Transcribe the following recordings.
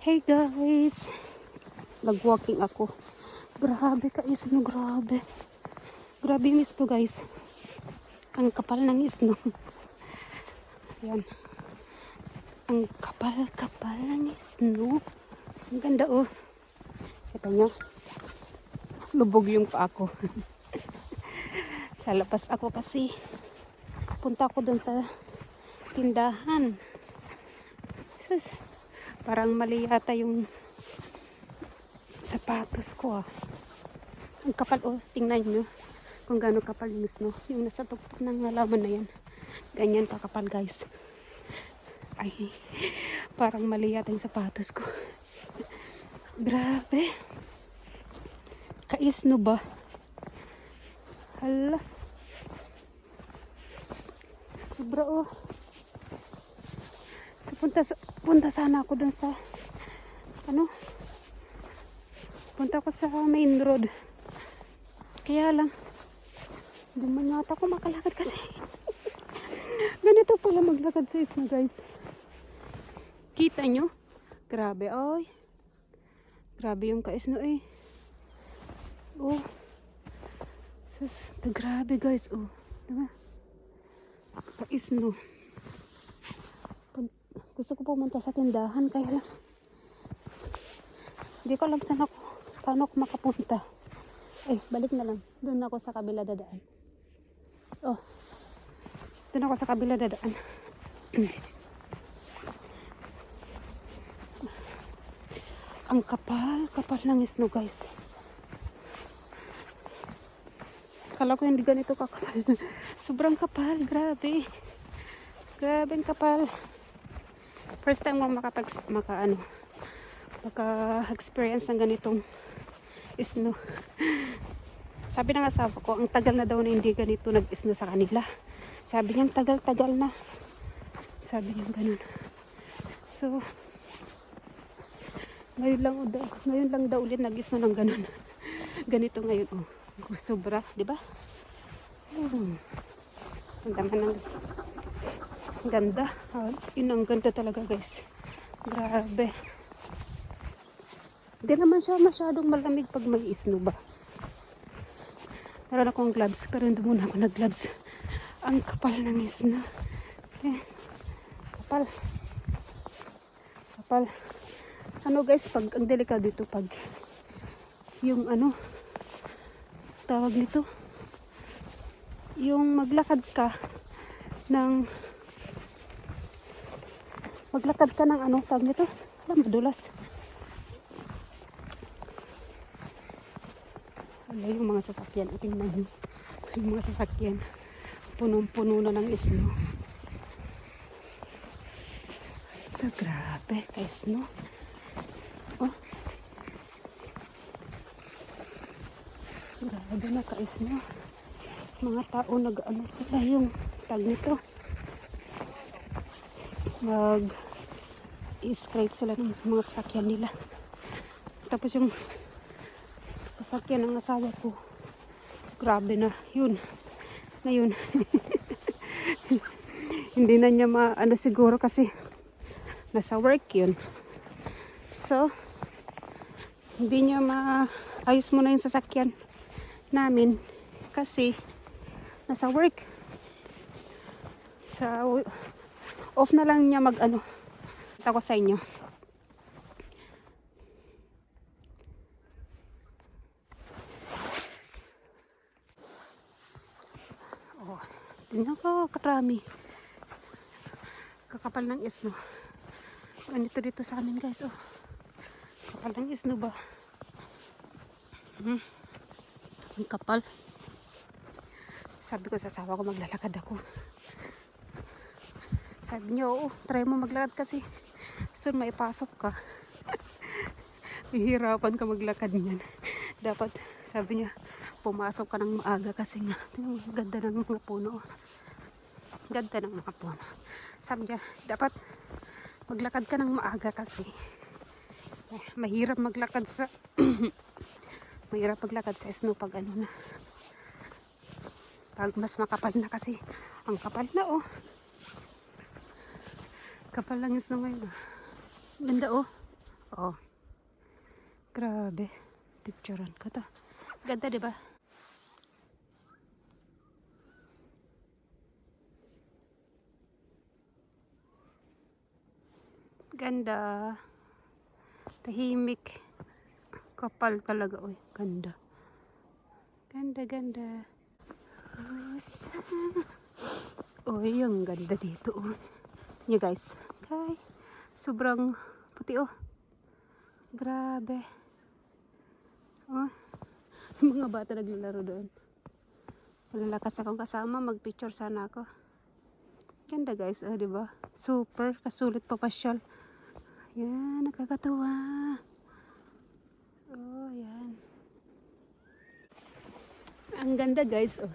Hey guys, nag-walking ako. Grabe ka isno, grabe. Grabe yung isno guys. Ang kapal ng isno. Yan. Ang kapal-kapal ng isno. Ang ganda oh. Ito nyo. Lubog yung paa ko. Lalapas ako kasi punta ako dun sa tindahan. Sus. Parang mali yata yung sapatos ko ah. Ang kapal oh, tingnan nyo kung gaano kapal yung snow. Yung nasa tuktok ng halaman na yan. Ganyan kakapal guys. Ay, parang mali yata yung sapatos ko. Grabe. Kaisno ba? Hala. Sobra oh. So punta sana ako dun sa punta ako sa main road. Kaya lang hindi man yata ako makalakad kasi ganito pala maglakad sa isla guys. Kita nyo? Grabe ay. Grabe yung kaisno eh. Oh. Sus, grabe guys oh. Diba? Kaisno. Gusto ko pumunta sa tindahan kaya lang hindi ko alam saan ako, paano ako makapunta. Balik na lang. Doon ako sa kabila dadaan. Oh. Doon ako sa kabila dadaan. Ang kapal ng snow guys. Kala ko hindi ganito kakapal. Sobrang kapal, grabe. Grabe ang kapal. First time mo maka-experience ng ganitong snow. Sabi ng asawa ko, ang tagal na daw na hindi ganito nag-snow sa kanila. Sabi niya, tagal-tagal na. Sabi niya ganun. So, ngayon lang daw ulit nag-snow ng ganun. Ganito ngayon, oh. Sobra, di ba? Ang daman ng ganda. Yun ang ganda talaga guys. Grabe. Hindi naman siya masyadong malamig pag may snow ba. Meron akong gloves pero hindi muna ako nag-gloves. Ang kapal ng snow. Kapal. Ano guys, pag ang delikado dito pag yung tawag nito. Yung maglakad ka ng tawag nito. Madulas. Yung mga sasakyan, tingnan nyo. Yung mga sasakyan, punong-puno na ng snow. Ito, grabe, ka-snow. Oh. Grabe na ka-snow. Mga tao sila yung tag nito. I-scrape sila ng mga sasakyan nila. Tapos yung sasakyan ng asawa ko, grabe na yun. Ngayon hindi na niya siguro kasi nasa work yun. So hindi niya maayos muna yung sasakyan namin kasi nasa work. So off na lang niya ako sa inyo. Oh, tingnan ko karami. Kakapal ng snow. Ganito dito sa amin guys. Oh. Kapal ng snow ba? Ang kapal. Sabi ko sa asawa ko maglalakad ako. Sabi niya, oo, try mo maglakad kasi soon maipasok ka. Hihirapan ka maglakad niyan. Dapat, sabi niya, pumasok ka ng maaga kasi nga, ganda ng mga puno. Ganda ng mga puno. Sabi niya, dapat maglakad ka ng maaga kasi mahirap maglakad sa snow pag pag mas makapal na kasi ang kapal na oh. Kapal lang snow ngayon. Ganda oh. Oh, grabe. Picturean ko to. Ganda, di ba? Ganda. Tahimik. Kapal talaga. Uy, ganda. Ganda, ganda. Uy, ang ganda dito. Oh. Niya guys. Okay. Sobrang puti oh. Grabe. Oh. Mga bata naglalaro doon. Malalakas akong kasama. Magpicture sana ako. Ganda guys. Oh, diba? Super. Kasulit pa pasyal. Yan. Nakakatawa. Oh, yan. Ang ganda guys. Oh.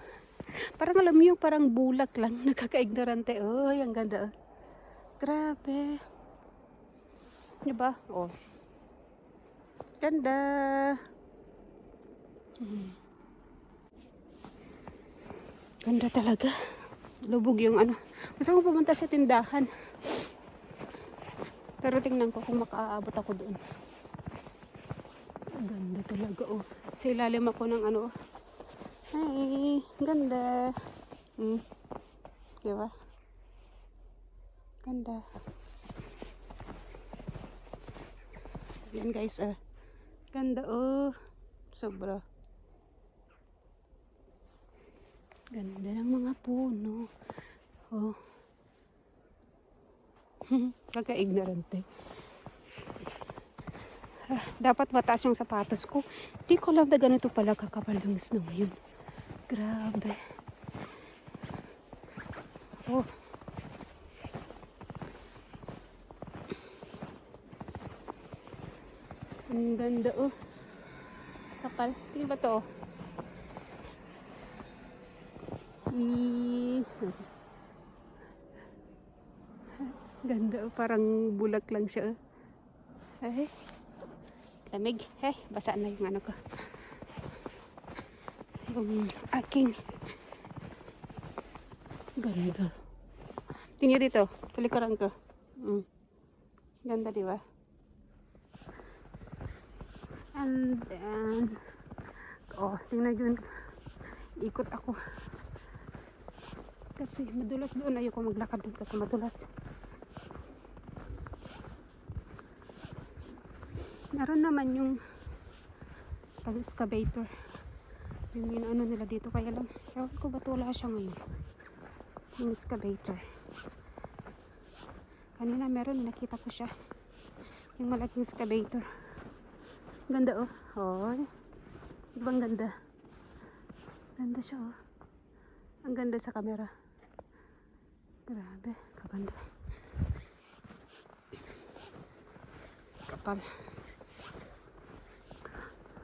Parang alam mo yung parang bulak lang. Nakaka-ignorante. Oh, ang ganda. Oh. Grabe. Diba? Oh. Ganda. Ganda talaga. Lubog yung ano. Gusto kong pumunta sa tindahan. Pero tingnan ko kung makaabot ako doon. Ganda talaga oh. Sa ilalim ako ng ano oh. Hey, ganda. Diba? Ganda. Yan guys ah. Ganda oh. Sobra. Ganda ng mga puno. Oh. Kaka-ignorante. Dapat mataas yung sapatos ko. Di ko alam na ganito pala kakapal ng snow yun. Grabe. Oh. Ang ganda oh. Kapal. Tingnan ba to? Ganda oh. Parang bulak lang siya oh. Ay. Lamig. Eh, basa na yung ano ko. Yung aking ganda. Tingnan dito. Kalikuran ko. Ganda diba? And then, oh, tingnan yun. Ikot ako. Kasi madulas doon. Ayoko maglakad doon kasi madulas. Meron naman yung excavator. Yung ano nila dito. Kaya lang, ewan ko ba't wala siya ngayon. Yung excavator. Kanina meron, nakita ko siya. Yung malaking excavator. Ganda oh. Hoy. Ibang ganda. Ganda siya oh. Ang ganda sa camera. Grabe, kaganda. Kapal.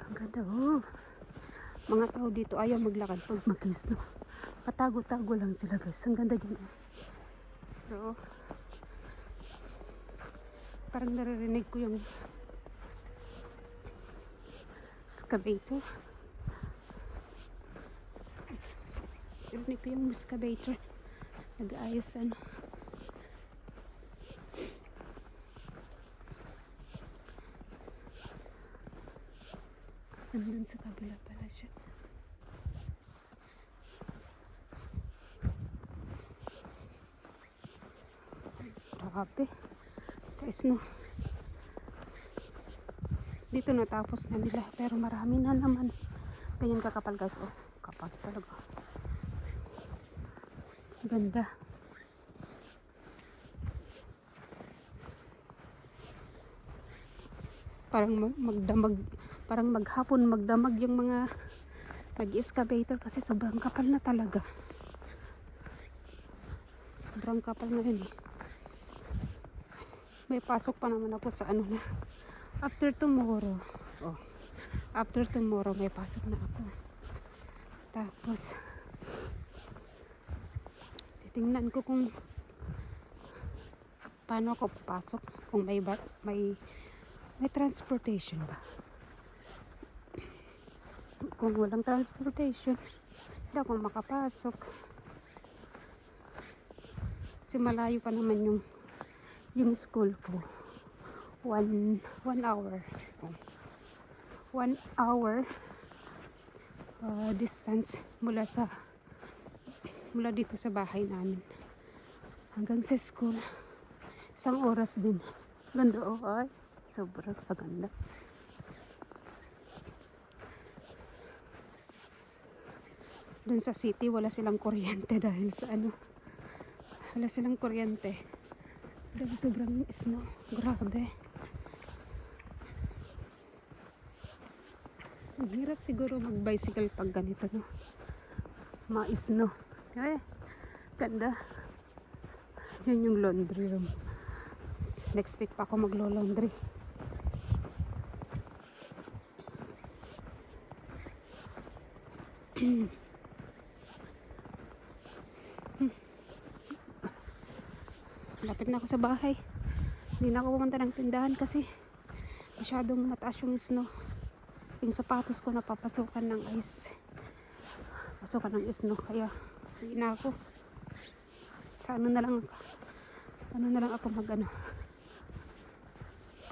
Ang ganda oh. Mga tao dito ayaw maglakad pag mag-snow. Patago-tago lang sila guys. Ang ganda dyan oh. So, parang naririnig ko yung excavator. Naririnig ko yung excavator. Nag-aayos ano. Nandun sa kabila pala siya. Grabe. Guys no. Dito natapos na nila. Pero marami na naman. Ganyan kakapal guys. Oh, kapal talaga. Ganda. Parang magdamag. Parang maghapon magdamag yung mga nag-excavator kasi sobrang kapal na talaga. Sobrang kapal na rin eh. May pasok pa naman ako sa ano na. After tomorrow. Oh. After tomorrow may pasok na ako. Tapos titingnan ko kung paano ako papasok. Kung may transportation ba. Kung walang transportation, hindi ako makapasok. Kasi malayo pa naman yung school ko. 1 hour. 1 hour distance mula dito sa bahay namin hanggang sa school. 1 oras din. Ganda oh, ay. Sobrang kaganda. Dun sa city, wala silang kuryente dahil sa ano. Wala silang kuryente. Dahil sobrang snow. Grabe. Ang hirap siguro mag-bicycle pag ganito, no? Ma-snow. Ay, ganda. Yan yung laundry room. Next week pa ako maglo-laundry. Lapit na ako sa bahay. Hindi na ako pumunta ng tindahan kasi masyadong mataas yung snow. Yung sapatos ko napapasukan ng ice. Pasukan ng snow. Kaya hindi na ako. Sa ano na lang ako mag-ano.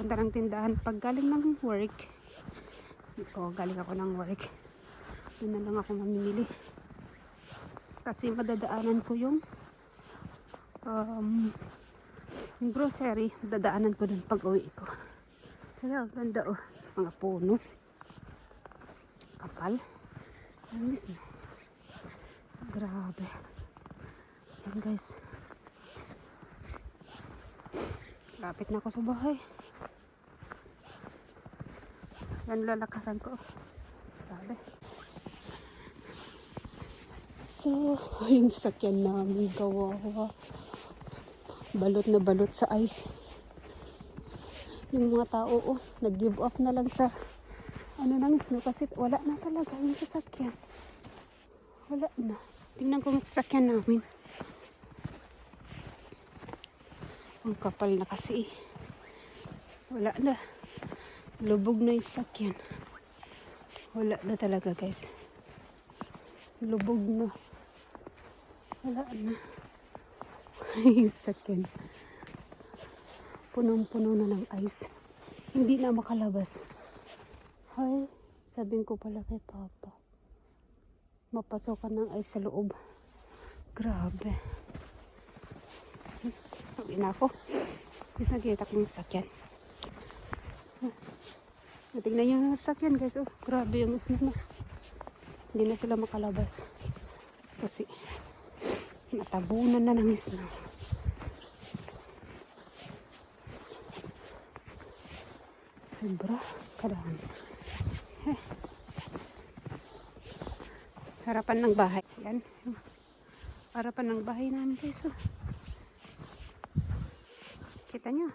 Punta ng tindahan pag galing ng work. Galing ako ng work. Yun na lang ako mamimili. Kasi madadaanan ko yung grocery, dadaanan ko dun pag uwi ko. Kaya ganda oh, mga puno. Kapal. Anis no. Grabe. Yan guys. Lapit na ako sa bahay. Yan lalakaran ko. Grabe. So, yung sakyan namin kawawa. Balot na balot sa ice. Yung mga tao, nag-give up na lang sa ng snow kasi wala na talaga yung sasakyan. Wala na. Tingnan ko yung sasakyan namin. Ang kapal na kasi. Wala na. Lubog na yung sasakyan. Wala na talaga guys. Lubog na. Wala na. Yung sasakyan. Punong-puno na ng ice. Hindi na makalabas. Ay, sabihin ko pala kay Papa. Mapasokan ng ice sa loob. Grabe. Sabi na ako. Isa kita ko yung sasakyan. Tingnan yung sasakyan guys. Oh, grabe yung snow na. Hindi na sila makalabas. Kasi natabunan na ng snow. Sobra kadaan. Harapan ng bahay. Yan. Harapan ng bahay namin guys. Oh. Kita nyo.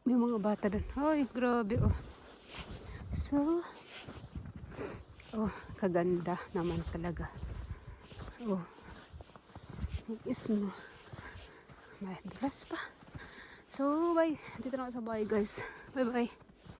May mga bata doon. Ay, grabe oh. So, kaganda naman talaga. Oh. Snow. May dulas pa. So, bye. Dito na ako sa bahay guys. Bye bye.